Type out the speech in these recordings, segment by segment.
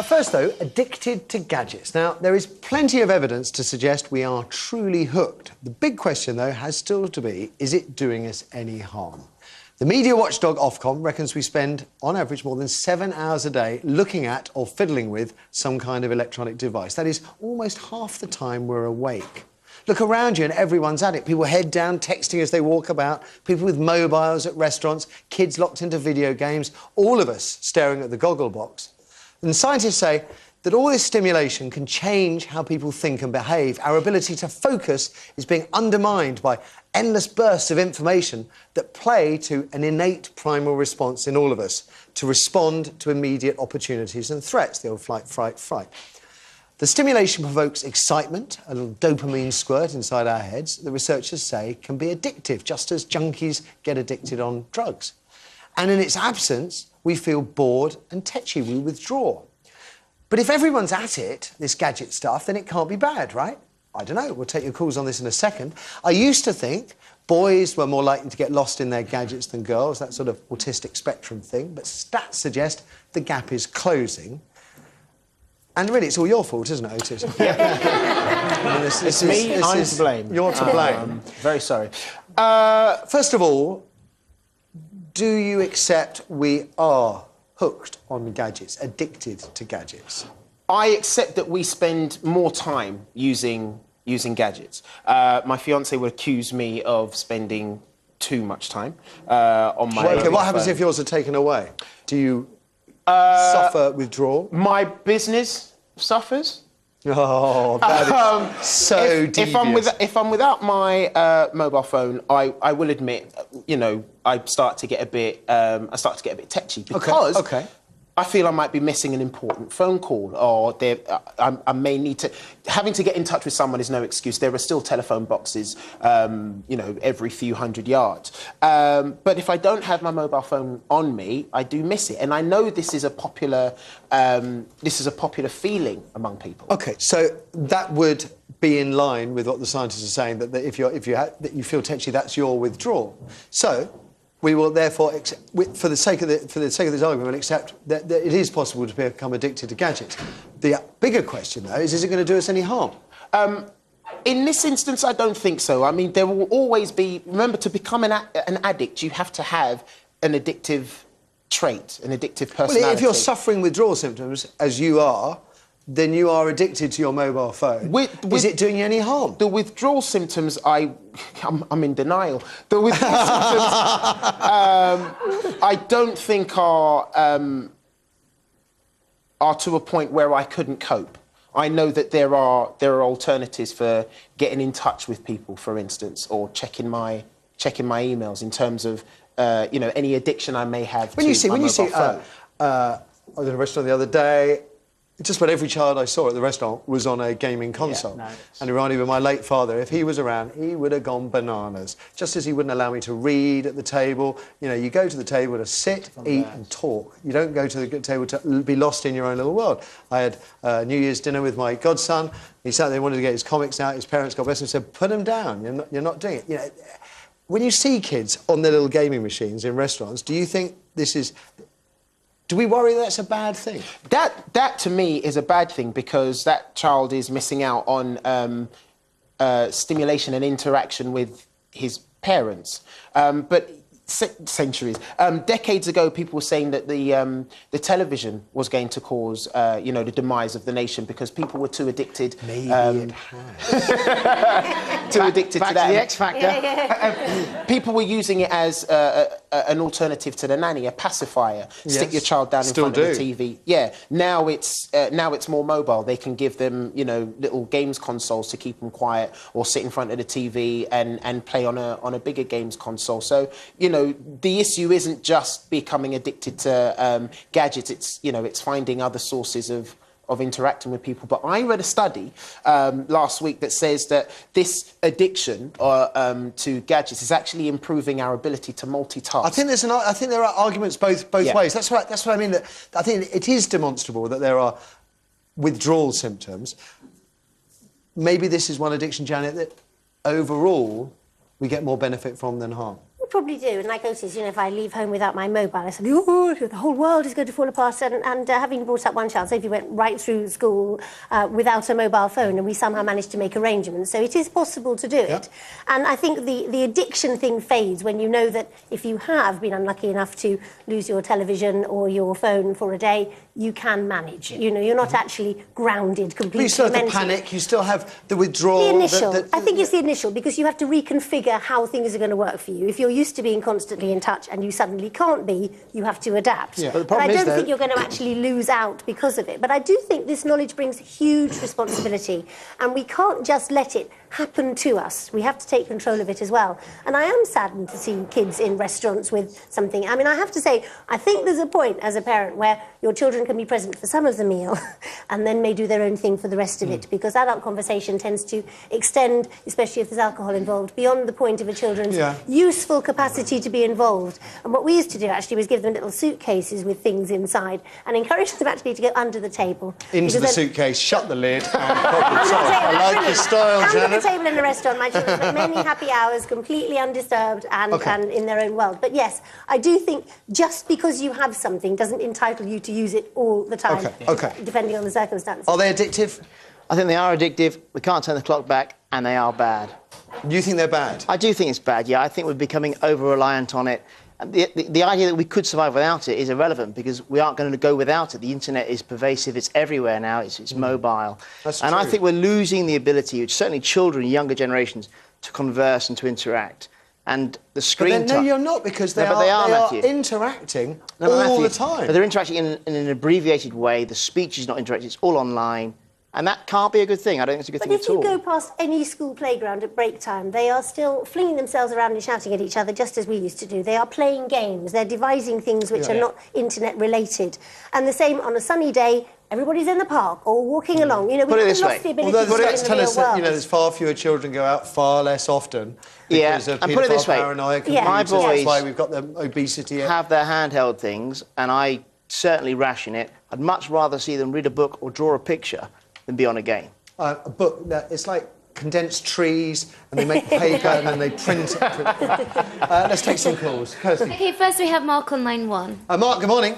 First, though, addicted to gadgets. Now, there is plenty of evidence to suggest we are truly hooked. The big question, though, has still to be, is it doing us any harm? The media watchdog Ofcom reckons we spend, on average, more than 7 hours a day looking at or fiddling with some kind of electronic device. That is almost half the time we're awake. Look around you and everyone's at it. People head down, texting as they walk about, people with mobiles at restaurants, kids locked into video games, all of us staring at the goggle box. And scientists say that all this stimulation can change how people think and behave. Our ability to focus is being undermined by endless bursts of information that play to an innate primal response in all of us to respond to immediate opportunities and threats, the old flight, fright, fright. The stimulation provokes excitement, a little dopamine squirt inside our heads, the researchers say can be addictive, just as junkies get addicted on drugs. And in its absence, we feel bored and tetchy, we withdraw. But if everyone's at it, this gadget stuff, then it can't be bad, right? I don't know, we'll take your calls on this in a second. I used to think boys were more likely to get lost in their gadgets than girls, that sort of autistic spectrum thing, but stats suggest the gap is closing. And really, it's all your fault, isn't it, Otis? I mean, it's me, I'm to blame. You're to blame. Very sorry. First of all, do you accept we are hooked on gadgets, addicted to gadgets? I accept that we spend more time using gadgets. My fiancée would accuse me of spending too much time on my OK, what happens if yours are taken away? Do you suffer withdrawal? My business suffers. Oh, that is so devious. If I'm without my mobile phone, I will admit, you know, I start to get a bit tetchy because I feel I might be missing an important phone call, or I may need to... Having to get in touch with someone is no excuse. There are still telephone boxes, you know, every few hundred yards. But if I don't have my mobile phone on me, I do miss it. And I know this is a popular feeling among people. OK, so that would be in line with what the scientists are saying, that if you feel tetchy, that's your withdrawal. So we will therefore, for the sake of this argument, we'll accept that it is possible to become addicted to gadgets. The bigger question, though, is it going to do us any harm? In this instance, I don't think so. I mean, there will always be... Remember, to become an addict, you have to have an addictive trait, an addictive personality. Well, if you're suffering withdrawal symptoms, as you are, then you are addicted to your mobile phone. Is it doing you any harm? The withdrawal symptoms, I'm in denial. The withdrawal symptoms, I don't think are to a point where I couldn't cope. I know that there are alternatives for getting in touch with people, for instance, or checking my emails in terms of you know, any addiction I may have to my mobile phone. I was in a restaurant the other day. Just about every child I saw at the restaurant was on a gaming console. Yeah, nice. And it reminded me of my late father. If he was around, he would have gone bananas. Just as he wouldn't allow me to read at the table. You know, you go to the table to sit, eat and talk. You don't go to the table to be lost in your own little world. I had New Year's dinner with my godson. He sat there, wanted to get his comics out. His parents, God bless him, said, put them down. You're not doing it. You know, when you see kids on their little gaming machines in restaurants, do you think this is... Do we worry that's a bad thing? That to me is a bad thing, because that child is missing out on stimulation and interaction with his parents. But centuries, decades ago, people were saying that the television was going to cause you know, the demise of the nation, because people were too addicted. Maybe it has. Too addicted to that. To the X Factor. People were using it as an alternative to the nanny, a pacifier. Yes. Stick your child down in front of the TV. Yeah. Now it's more mobile. They can give them, you know, little games consoles to keep them quiet, or sit in front of the TV and play on a bigger games console. So, you know, the issue isn't just becoming addicted to gadgets. It's, you know, it's finding other sources of interacting with people. But I read a study last week that says that this addiction to gadgets is actually improving our ability to multitask. I think there are arguments both ways. That's what I mean. That I think it is demonstrable that there are withdrawal symptoms. Maybe this is one addiction, Janet, that overall we get more benefit from than harm. would probably do, and like Otis, you know, if I leave home without my mobile, I said, oh, the whole world is going to fall apart. And having brought up one child, Sophie went right through school without a mobile phone, and we somehow managed to make arrangements. So it is possible to do it. And I think the addiction thing fades when you know that if you have been unlucky enough to lose your television or your phone for a day, you can manage. You know, you're not actually grounded completely. But you still have the panic, you still have the withdrawal. The initial. I think it's the initial, because you have to reconfigure how things are going to work for you. If you're used to being constantly in touch and you suddenly can't be, you have to adapt. Yeah. But the but I problem don't think you're going to actually lose out because of it. But I do think this knowledge brings huge responsibility, and we can't just let it happen to us. We have to take control of it as well. And I am saddened to see kids in restaurants with something. I mean, I have to say, I think there's a point as a parent where your children can be present for some of the meal and then may do their own thing for the rest of it, because adult conversation tends to extend, especially if there's alcohol involved, beyond the point of a children's useful capacity to be involved. And what we used to do actually was give them little suitcases with things inside and encourage them actually to go under the table. Into the suitcase, shut the lid, and problem solved. I like your style, Janet. Table in a restaurant, my children spent many happy hours, completely undisturbed and in their own world. But yes, I do think just because you have something doesn't entitle you to use it all the time, depending on the circumstances. Are they addictive? I think they are addictive. We can't turn the clock back, and they are bad. You think they're bad? I do think it's bad, yeah. I think we're becoming over-reliant on it. And the idea that we could survive without it is irrelevant, because we aren't going to go without it. The internet is pervasive, it's everywhere now, it's mobile. That's and true. I think we're losing the ability, certainly children, younger generations, to converse and to interact. And the screen time... No, you're not, because they are interacting all the time. But they're interacting in an abbreviated way. The speech is not interactive, it's all online. And that can't be a good thing. I don't think it's a good thing at all. But if you go past any school playground at break time, they are still flinging themselves around and shouting at each other, just as we used to do. They are playing games. They're devising things which are not internet-related. And the same on a sunny day, everybody's in the park or walking along. You know, we haven't lost the ability to stay in the real world. You know, there's far fewer children go out far less often because of and put it this way, paranoia. My boys that's why we've got the obesity. Have their handheld things, and I certainly ration it. I'd much rather see them read a book or draw a picture than be on a game. A book, it's like condensed trees, and they make paper and then they print it. Let's take some calls. Kirsty. OK, first we have Mark on line 1. Mark, good morning.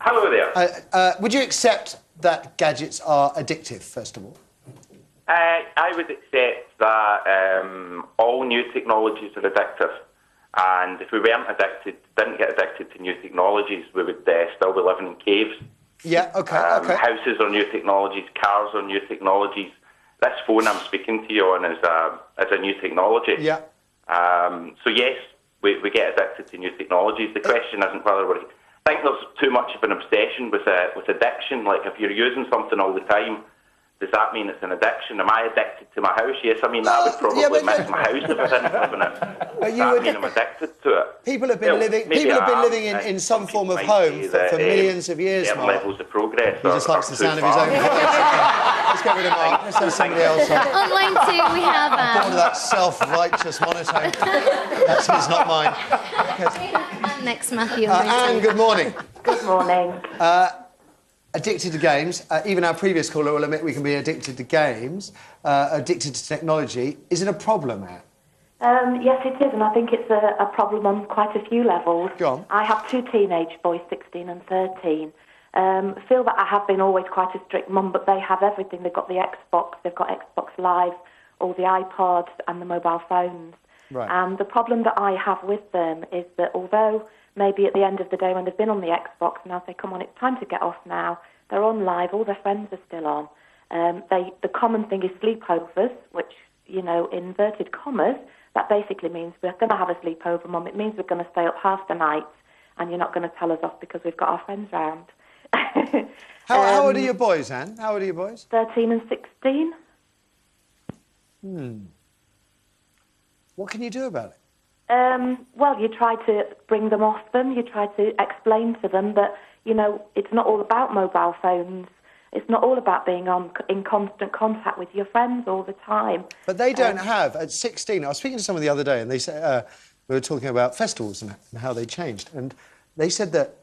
Hello there. Would you accept that gadgets are addictive, first of all? I would accept that all new technologies are addictive. And if we didn't get addicted to new technologies, we would still be living in caves. Yeah, OK. Houses are new technologies, cars are new technologies. This phone I'm speaking to you on is a new technology. Yeah. So yes, we get addicted to new technologies. The question isn't whether I think there's too much of an obsession with addiction. Like, if you're using something all the time, does that mean it's an addiction? Am I addicted to my house? Yes, I mean, I would probably miss my house if I didn't live in it. Does that mean I'm addicted to it? People have been living in some form of home for millions of years, Mark. Levels of progress. He just likes the sound of his own voice. Let's get rid of Mark. Let's have somebody else on. On line 2, we have All of that self-righteous monotone. That's his, not mine. and next Matthew. Anne, good morning. Good morning. Addicted to games. Even our previous caller will admit we can be addicted to games, addicted to technology. Is it a problem, Anne? Yes, it is, and I think it's a problem on quite a few levels. Go on. I have 2 teenage boys, 16 and 13. Feel that I have been always quite a strict mum, but they have everything. They've got the Xbox, they've got Xbox Live, all the iPods and the mobile phones. Right. And the problem that I have with them is that although maybe at the end of the day when they've been on the Xbox, now they come on, it's time to get off now, they're on live, all their friends are still on. The common thing is sleepovers, which, you know, inverted commas, that basically means we're going to have a sleepover, Mum. It means we're going to stay up half the night and you're not going to tell us off because we've got our friends round. How old are your boys, Anne? How old are your boys? 13 and 16. What can you do about it? Well, you try to bring them off them. You try to explain to them that, you know, it's not all about mobile phones. It's not all about being in constant contact with your friends all the time. But they don't have, at 16, I was speaking to someone the other day and they said, we were talking about festivals and how they changed. And they said that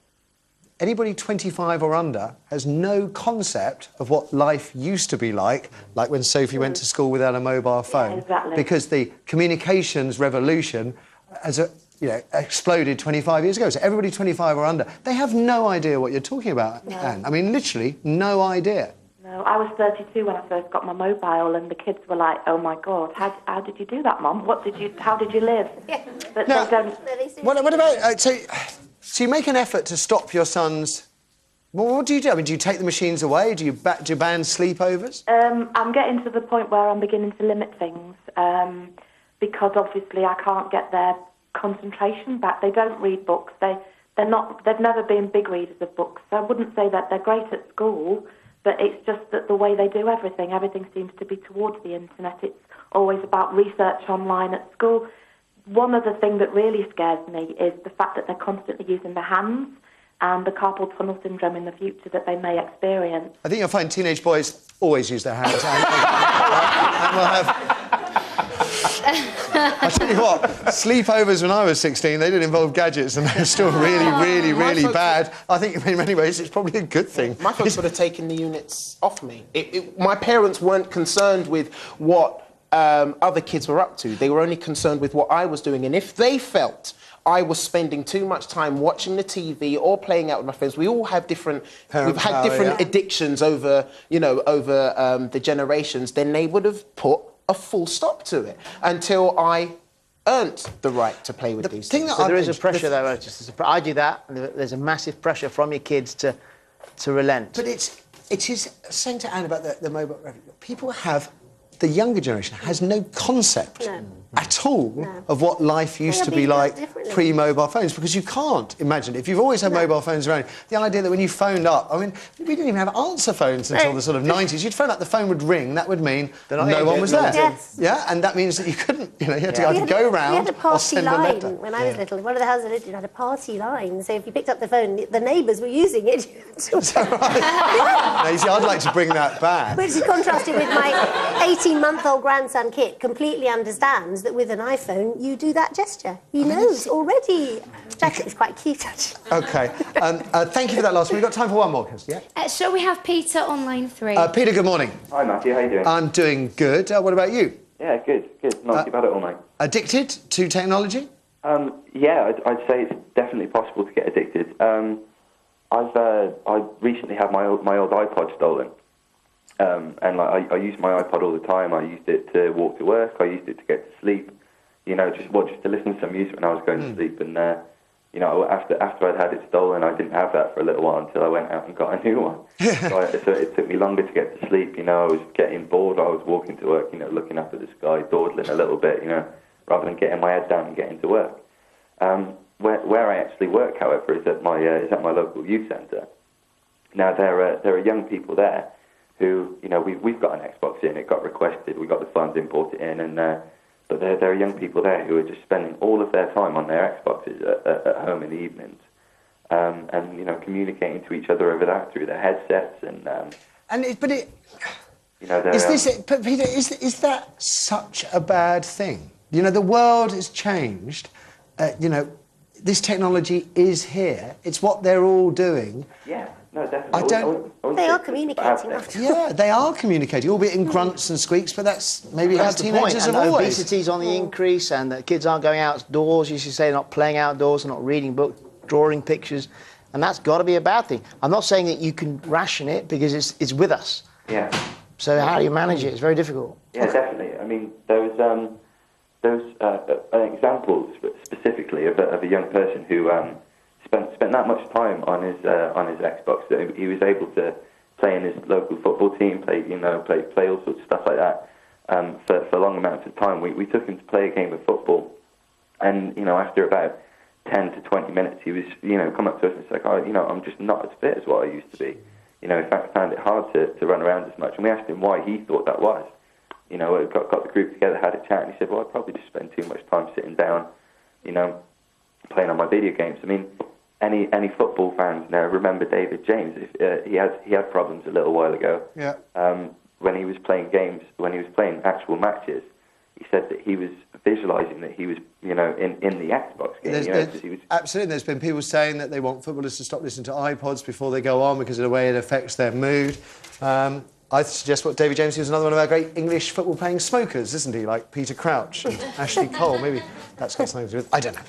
anybody 25 or under has no concept of what life used to be like when Sophie went to school without a mobile phone. Yeah, exactly. Because the communications revolution exploded 25 years ago. So everybody 25 or under, they have no idea what you're talking about, No. Anne. I mean, literally, no idea. No, I was 32 when I first got my mobile, and the kids were like, "Oh my God, how did you do that, Mum? How did you live?" Yeah. But Now, they don't. What about... so you make an effort to stop your son's... Well, what do you do? I mean, do you take the machines away? Do you ban sleepovers? I'm getting to the point where I'm beginning to limit things because obviously I can't get their concentration back. They don't read books. They've never been big readers of books. So I wouldn't say that they're great at school, but it's just that the way they do everything seems to be towards the internet. It's always about research online at school. One other thing that really scares me is the fact that they're constantly using their hands and the carpal tunnel syndrome in the future that they may experience. I think you'll find teenage boys always use their hands. And we'll have... I tell you what, sleepovers when I was 16, they didn't involve gadgets and they were still really bad. I think in many ways it's probably a good thing. My folks would have taken the units off me. My parents weren't concerned with what other kids were up to. They were only concerned with what I was doing. And if they felt I was spending too much time watching the TV or playing out with my friends, we all have different... We've had different addictions over the generations, then they would have put a full stop to it until I earned the right to play with these things. So there is a pressure, though, Otis. I do that, and there's a massive pressure from your kids to relent. But it is saying to Anne about the mobile revenue. People have... The younger generation has no concept at all of what life used to be like pre-mobile phones, because you can't imagine. If you've always had mobile phones around, the idea that when you phoned up, I mean, we didn't even have answer phones until the sort of 90s. You'd phone up, the phone would ring, that would mean no one was there. Yes. Yeah, and that means that you couldn't, you had to either go round or send a letter. When I was little. One of the houses I lived in had a party line, so if you picked up the phone, the neighbours were using it. Is that right? Now, you see, I'd like to bring that back. Which is contrasted with my 18-month-old grandson, Kit, completely understands that with an iPhone, you do that gesture. He knows already. Jack is quite cute, actually. OK. Thank you for that last one. We've got time for one more, Kirsty. Yeah? So we have Peter on line 3. Peter, good morning. Hi, Matthew. How you doing? I'm doing good. What about you? Yeah, good. Not too bad at all, mate. Addicted to technology? Yeah, I'd say it's definitely possible to get addicted. I recently had my old iPod stolen. And I use my iPod all the time. I used it to walk to work. I used it to get to sleep. Just to listen to some music when I was going to sleep. And after I'd had it stolen, I didn't have that for a little while until I went out and got a new one. So it took me longer to get to sleep. I was getting bored. I was walking to work. Looking up at the sky, dawdling a little bit. Rather than getting my head down and getting to work. Where I actually work, however, is at my local youth centre. Now there are young people there who, we've got an Xbox in, it got requested, we got the funds in, bought it in, but there are young people there who are just spending all of their time on their Xboxes at home in the evenings, and communicating to each other over that through their headsets But Peter, is that such a bad thing? The world has changed. This technology is here. It's what they're all doing. Yeah. No, definitely. They are communicating. Yeah, they are communicating, albeit in grunts and squeaks, but that's maybe how teenagers have always. Obesity's on the increase, and the kids aren't going outdoors. You should say not playing outdoors, they're not reading books, drawing pictures, and that's got to be a bad thing. I'm not saying that you can ration it because it's with us. Yeah. So how do you manage it? It's very difficult. Yeah, definitely. I mean, there was examples specifically of a young person who spent that much time on his Xbox that he was able to play in his local football team, play all sorts of stuff like that for long amounts of time. We took him to play a game of football, and after about 10 to 20 minutes, he was come up to us and said, I'm just not as fit as what I used to be. In fact, I found it hard to run around as much. And we asked him why he thought that was. Got the group together, had a chat, and he said, well, I probably just spend too much time sitting down, playing on my video games. I mean, any football fans now remember David James? He had problems a little while ago. Yeah. When he was playing games, when he was playing actual matches, he said that he was visualising that he was, in the Xbox game. Absolutely. There's been people saying that they want footballers to stop listening to iPods before they go on because of the way it affects their mood. I suggest what David James, he was another one of our great English football-playing smokers, isn't he? Like Peter Crouch and Ashley Cole. Maybe that's got something to do with it. I don't know.